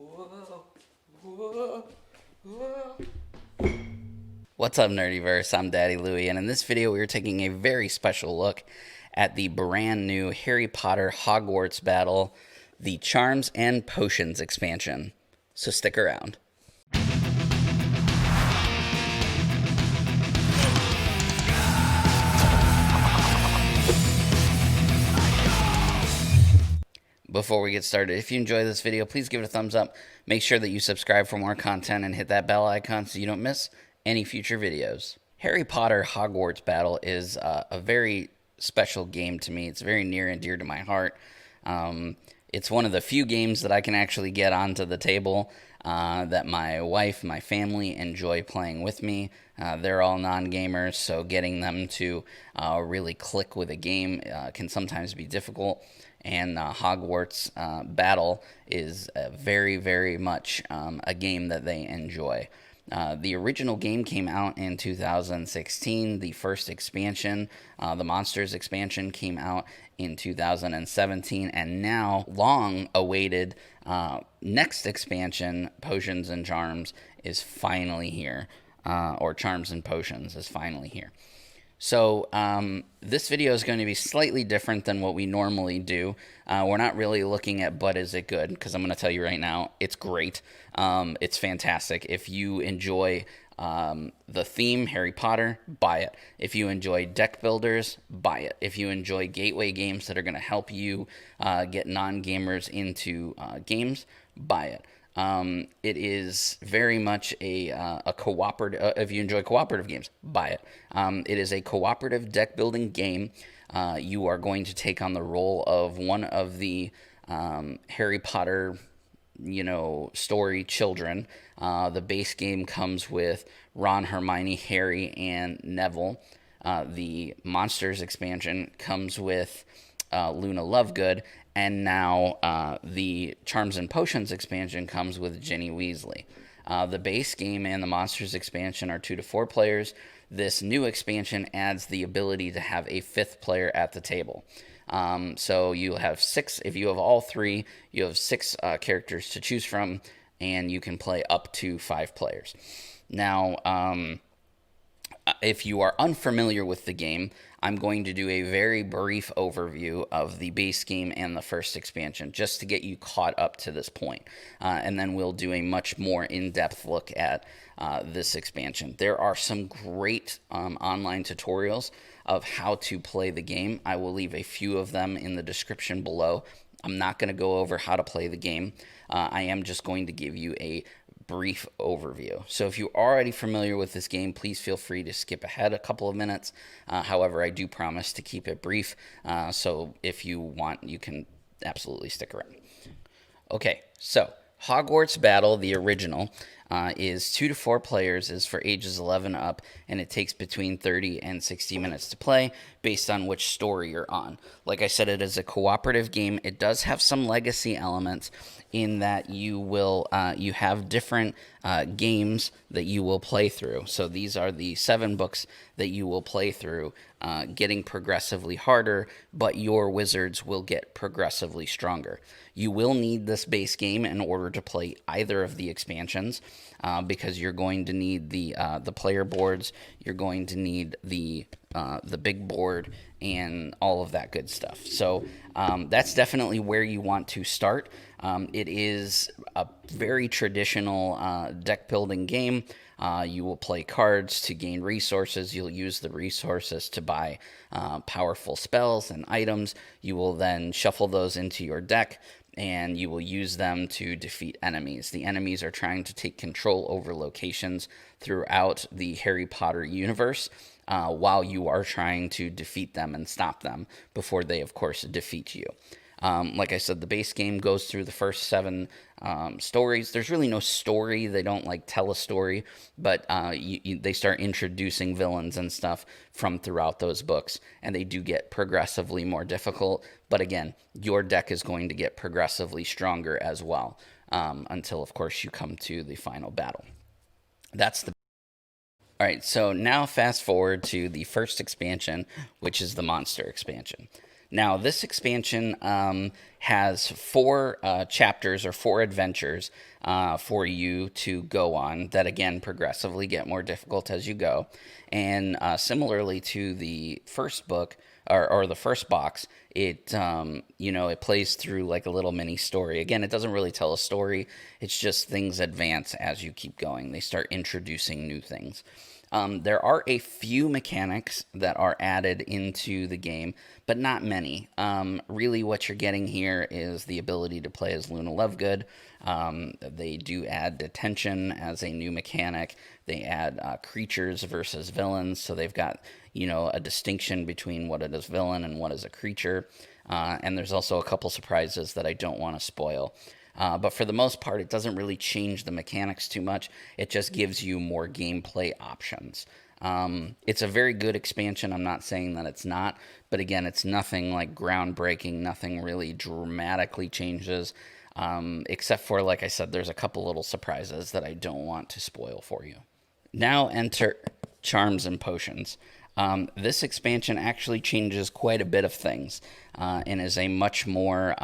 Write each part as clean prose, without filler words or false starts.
Whoa, whoa, whoa. What's up, Nerdyverse? I'm Daddy Louie, and in this video, we are taking a very special look at the brand new Harry Potter Hogwarts Battle, the Charms and Potions expansion. So stick around. Before we get started, if you enjoy this video, please give it a thumbs up. Make sure that you subscribe for more content and hit that bell icon so you don't miss any future videos. Harry Potter Hogwarts Battle is a very special game to me. It's very near and dear to my heart. It's one of the few games that I can actually get onto the table that my wife, my family enjoy playing with me. They're all non-gamers, so getting them to really click with a game can sometimes be difficult. And Hogwarts Battle is very, very much a game that they enjoy. The original game came out in 2016. The first expansion, the Monsters expansion, came out in 2017. And now, long awaited next expansion, Potions and Charms, is finally here. Or Charms and Potions is finally here. So this video is going to be slightly different than what we normally do. We're not really looking at but is it good, because I'm going to tell you right now, it's great. It's fantastic. If you enjoy the theme, Harry Potter, buy it. If you enjoy deck builders, buy it. If you enjoy gateway games that are going to help you get non-gamers into games, buy it. It is very much a cooperative. If you enjoy cooperative games, buy it. It is a cooperative deck building game. You are going to take on the role of one of the Harry Potter, story children. The base game comes with Ron, Hermione, Harry, and Neville. The Monsters expansion comes with Luna Lovegood, and now the Charms and Potions expansion comes with Ginny Weasley. The base game and the Monsters expansion are 2 to 4 players. This new expansion adds the ability to have a 5th player at the table. So you'll have 6. If you have all 3, you have 6 characters to choose from, and you can play up to 5 players. Now, if you are unfamiliar with the game, I'm going to do a very brief overview of the base game and the first expansion, just to get you caught up to this point. And then we'll do a much more in-depth look at this expansion. There are some great online tutorials of how to play the game. I will leave a few of them in the description below. I'm not going to go over how to play the game. I am just going to give you a brief overview. So if you're already familiar with this game, please feel free to skip ahead a couple of minutes. However, I do promise to keep it brief. So if you want, you can absolutely stick around. Okay, so Hogwarts Battle, the original, is 2 to 4 players, is for ages 11 up, and it takes between 30 and 60 minutes to play based on which story you're on. Like I said, it is a cooperative game. It does have some legacy elements in that you have different games that you will play through. So these are the 7 books that you will play through, getting progressively harder, but your wizards will get progressively stronger. You will need this base game in order to play either of the expansions, because you're going to need the player boards, you're going to need the big board, and all of that good stuff. So that's definitely where you want to start. It is a very traditional deck building game. You will play cards to gain resources. You'll use the resources to buy powerful spells and items. You will then shuffle those into your deck, and you will use them to defeat enemies. The enemies are trying to take control over locations throughout the Harry Potter universe, while you are trying to defeat them and stop them before they, of course, defeat you. Like I said, the base game goes through the first 7 stories. There's really no story. They don't tell a story, but they start introducing villains and stuff from throughout those books, and they do get progressively more difficult. But again, your deck is going to get progressively stronger as well, until, of course, you come to the final battle. That's the All right, so now fast forward to the first expansion, which is the Monster expansion. Now, this expansion has 4 chapters or 4 adventures for you to go on that, again, progressively get more difficult as you go. And similarly to the first book, or the first box, it it plays through like a little mini story. Again, it doesn't really tell a story. It's just things advance as you keep going. They start introducing new things. There are a few mechanics that are added into the game, but not many. Really, what you're getting here is the ability to play as Luna Lovegood. They do add detention as a new mechanic. They add creatures versus villains, so they've got a distinction between what is a villain and what is a creature. And there's also a couple surprises that I don't want to spoil. But for the most part, it doesn't really change the mechanics too much. It just gives you more gameplay options. It's a very good expansion. I'm not saying that it's not. But again, it's nothing like groundbreaking. Nothing really dramatically changes. Except for, like I said, there's a couple little surprises that I don't want to spoil for you. Now enter Charms and Potions. This expansion actually changes quite a bit of things and is a much more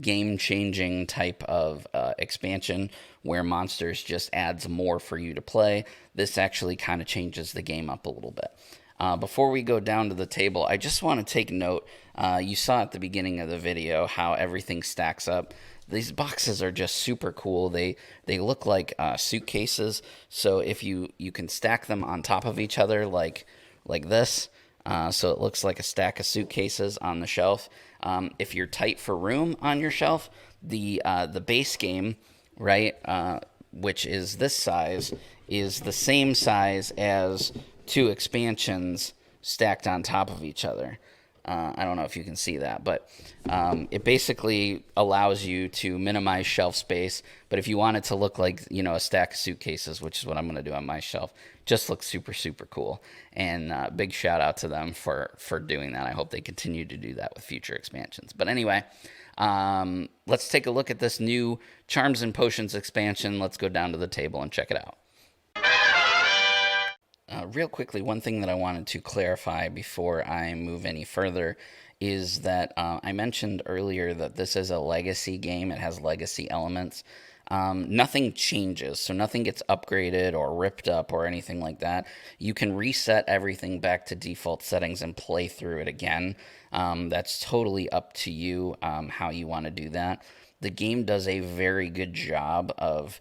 game-changing type of expansion where monsters just adds more for you to play. This actually kind of changes the game up a little bit. Before we go down to the table, I just want to take note. You saw at the beginning of the video how everything stacks up. These boxes are just super cool. They look like suitcases. So if you can stack them on top of each other like this, so it looks like a stack of suitcases on the shelf. If you're tight for room on your shelf, the base game, right, which is this size, is the same size as 2 expansions stacked on top of each other. I don't know if you can see that, but it basically allows you to minimize shelf space. But if you want it to look like, a stack of suitcases, which is what I'm going to do on my shelf, just looks super, super cool. And big shout out to them for doing that. I hope they continue to do that with future expansions. But anyway, let's take a look at this new Charms and Potions expansion. Let's go down to the table and check it out. Real quickly, one thing that I wanted to clarify before I move any further is that I mentioned earlier that this is a legacy game. It has legacy elements. Nothing changes, so nothing gets upgraded or ripped up or anything like that. You can reset everything back to default settings and play through it again. That's totally up to you how you want to do that. The game does a very good job of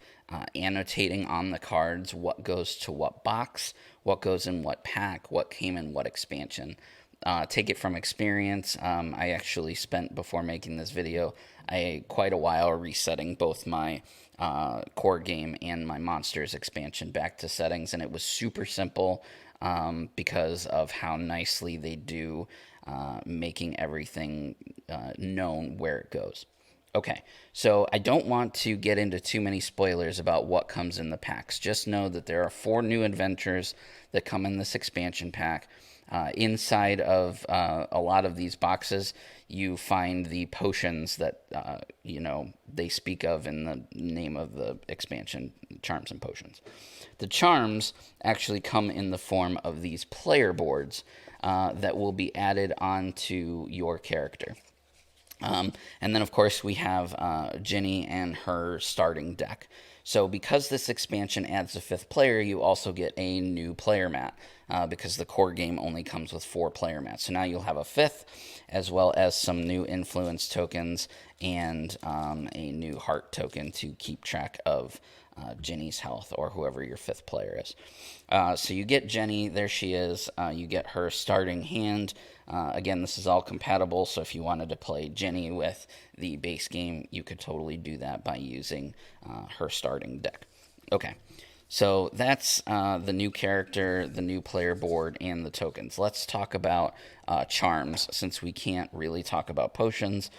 annotating on the cards what goes to what box, what goes in what pack, what came in what expansion. Take it from experience. I actually spent, before making this video, quite a while resetting both my core game and my monsters expansion back to settings, and it was super simple because of how nicely they do making everything known where it goes. Okay, so I don't want to get into too many spoilers about what comes in the packs. Just know that there are 4 new adventures that come in this expansion pack. Inside of a lot of these boxes, you find the potions that, they speak of in the name of the expansion, Charms and Potions. The charms actually come in the form of these player boards that will be added onto your character. And then, of course, we have Ginny and her starting deck. So because this expansion adds a 5th player, you also get a new player mat because the core game only comes with 4 player mats. So now you'll have a 5th, as well as some new influence tokens and a new heart token to keep track of Ginny's health, or whoever your 5th player is. So you get Ginny, there she is. You get her starting hand. Again, this is all compatible, so if you wanted to play Ginny with the base game, you could totally do that by using her starting deck. Okay, so that's the new character, the new player board, and the tokens. Let's talk about charms, since we can't really talk about potions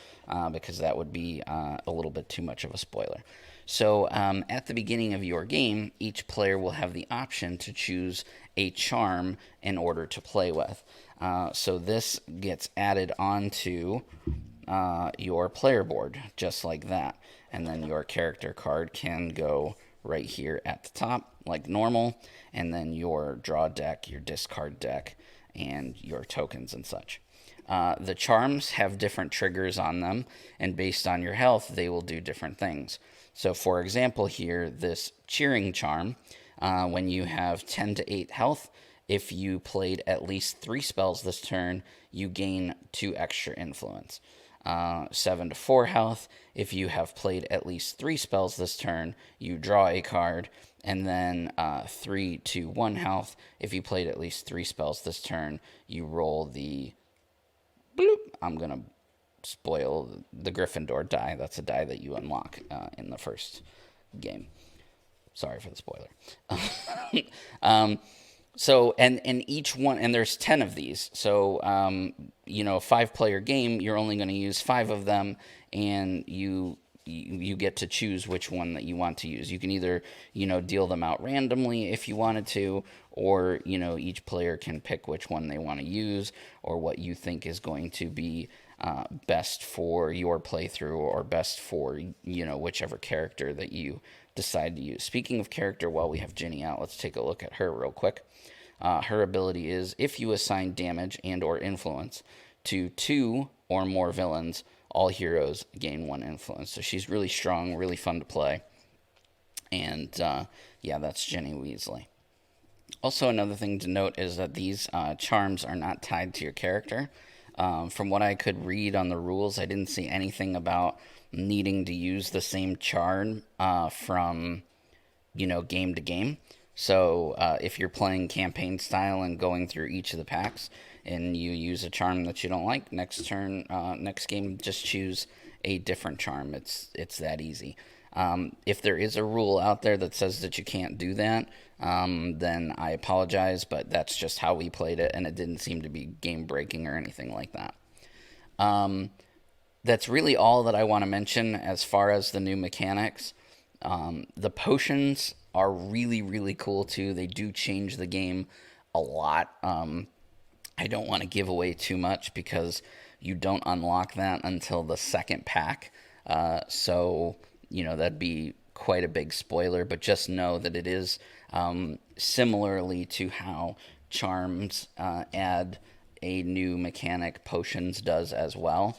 because that would be a little bit too much of a spoiler. So at the beginning of your game, each player will have the option to choose a charm in order to play with. So this gets added onto your player board, just like that. And then your character card can go right here at the top, like normal. And then your draw deck, your discard deck, and your tokens and such. The charms have different triggers on them, and based on your health, they will do different things. So, for example, here, this cheering charm, when you have 10 to 8 health, if you played at least 3 spells this turn, you gain 2 extra influence. 7 to 4 health, if you have played at least 3 spells this turn, you draw a card. And then 3 to 1 health, if you played at least 3 spells this turn, you roll the bloop. I'm going to spoil the Gryffindor die. That's a die that you unlock in the first game. Sorry for the spoiler. So, and each one, and there's 10 of these. So, a 5-player game, you're only going to use 5 of them, and you get to choose which one that you want to use. You can either, deal them out randomly if you wanted to, or, each player can pick which one they want to use, or what you think is going to be best for your playthrough, or best for, whichever character that you decide to use. Speaking of character, while we have Ginny out, let's take a look at her real quick. Her ability is, if you assign damage and or influence to 2 or more villains, all heroes gain 1 influence. So she's really strong, really fun to play. And that's Ginny Weasley. Also, another thing to note is that these charms are not tied to your character. From what I could read on the rules, I didn't see anything about needing to use the same charm from, game to game. So if you're playing campaign style and going through each of the packs and you use a charm that you don't like, next game, just choose a different charm. It's that easy. If there is a rule out there that says that you can't do that, then I apologize, but that's just how we played it, and it didn't seem to be game breaking or anything like that. That's really all that I want to mention as far as the new mechanics. The potions are really, really cool too. They do change the game a lot. I don't want to give away too much because you don't unlock that until the second pack. So, that'd be quite a big spoiler, but just know that it is similarly to how Charms add a new mechanic, Potions does as well.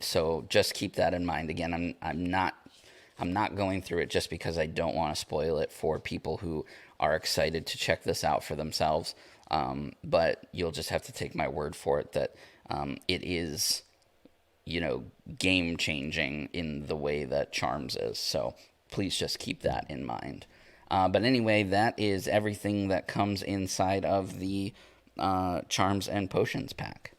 So just keep that in mind. Again, I'm not going through it just because I don't want to spoil it for people who are excited to check this out for themselves. But you'll just have to take my word for it that it is, game changing in the way that Charms is. So please just keep that in mind. But anyway, that is everything that comes inside of the Charms and Potions pack.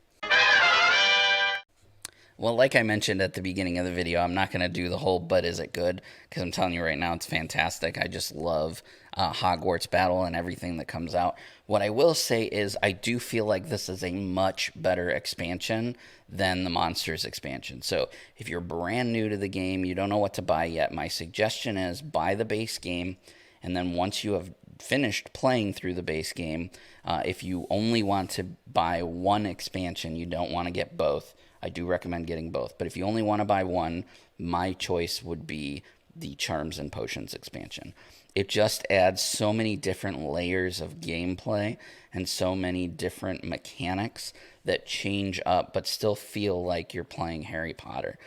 Well, like I mentioned at the beginning of the video, I'm not going to do the whole "but is it good?" because I'm telling you right now, it's fantastic. I just love Hogwarts Battle and everything that comes out. What I will say is I do feel like this is a much better expansion than the Monsters expansion. So if you're brand new to the game, you don't know what to buy yet, my suggestion is buy the base game, and then once you have finished playing through the base game, if you only want to buy one expansion, you don't want to get both, I do recommend getting both. But if you only want to buy one, my choice would be the Charms and Potions expansion. It just adds so many different layers of gameplay and so many different mechanics that change up but still feel like you're playing Harry Potter.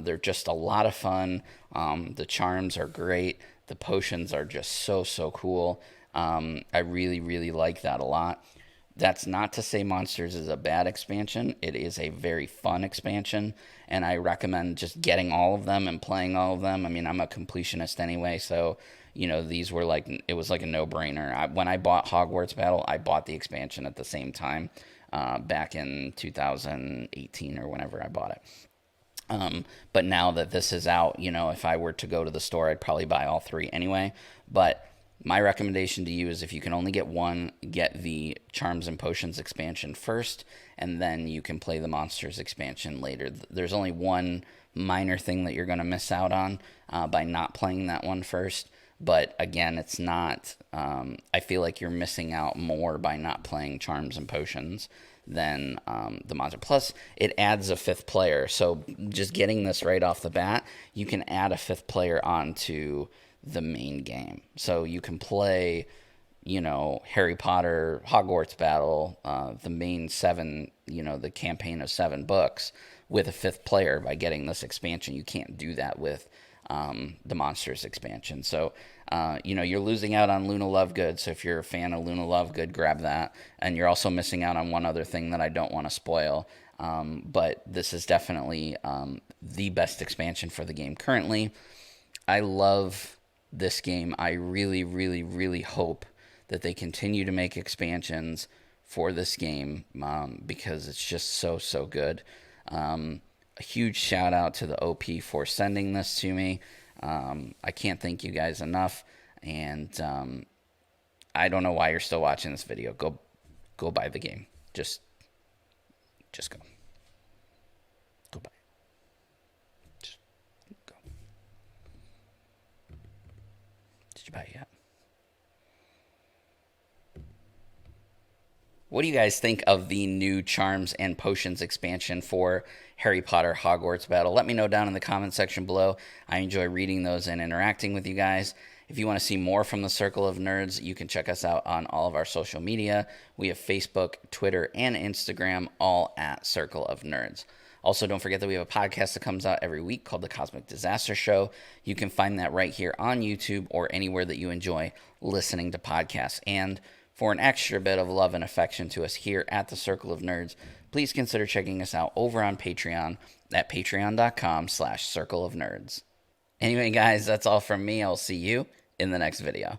They're just a lot of fun. The charms are great. The potions are just so cool. I really, really like that a lot. That's not to say Monsters is a bad expansion. It is a very fun expansion, and I recommend just getting all of them and playing all of them. I mean, I'm a completionist anyway, so, these were it was like a no-brainer. When I bought Hogwarts Battle, I bought the expansion at the same time, back in 2018 or whenever I bought it. But now that this is out, if I were to go to the store, I'd probably buy all 3 anyway. But my recommendation to you is if you can only get one, get the Charms and Potions expansion first, and then you can play the Monsters expansion later. There's only one minor thing that you're going to miss out on by not playing that one first. But again, it's not, I feel like you're missing out more by not playing Charms and Potions than the Monster. Plus, it adds a 5th player. So just getting this right off the bat, you can add a 5th player onto the main game. So you can play, Harry Potter, Hogwarts Battle, the main 7, the campaign of 7 books with a 5th player by getting this expansion. You can't do that with the Monsters expansion. So, you're losing out on Luna Lovegood. So if you're a fan of Luna Lovegood, grab that. And you're also missing out on one other thing that I don't want to spoil. But this is definitely the best expansion for the game currently. I love this game. I really, really, really hope that they continue to make expansions for this game because it's just so, so good. A huge shout out to the OP for sending this to me. I can't thank you guys enough, and I don't know why you're still watching this video. Go buy the game. Just go. Go buy it. Just go. Did you buy it yet? What do you guys think of the new Charms and Potions expansion for Harry Potter Hogwarts Battle? Let me know down in the comment section below. I enjoy reading those and interacting with you guys. If you want to see more from the Circle of Nerds, you can check us out on all of our social media. We have Facebook, Twitter, and Instagram, all at Circle of Nerds. Also, don't forget that we have a podcast that comes out every week called The Cosmic Disaster Show. You can find that right here on YouTube or anywhere that you enjoy listening to podcasts. And for an extra bit of love and affection to us here at the Circle of Nerds, please consider checking us out over on Patreon at patreon.com/Circle of Nerds. Anyway, guys, that's all from me. I'll see you in the next video.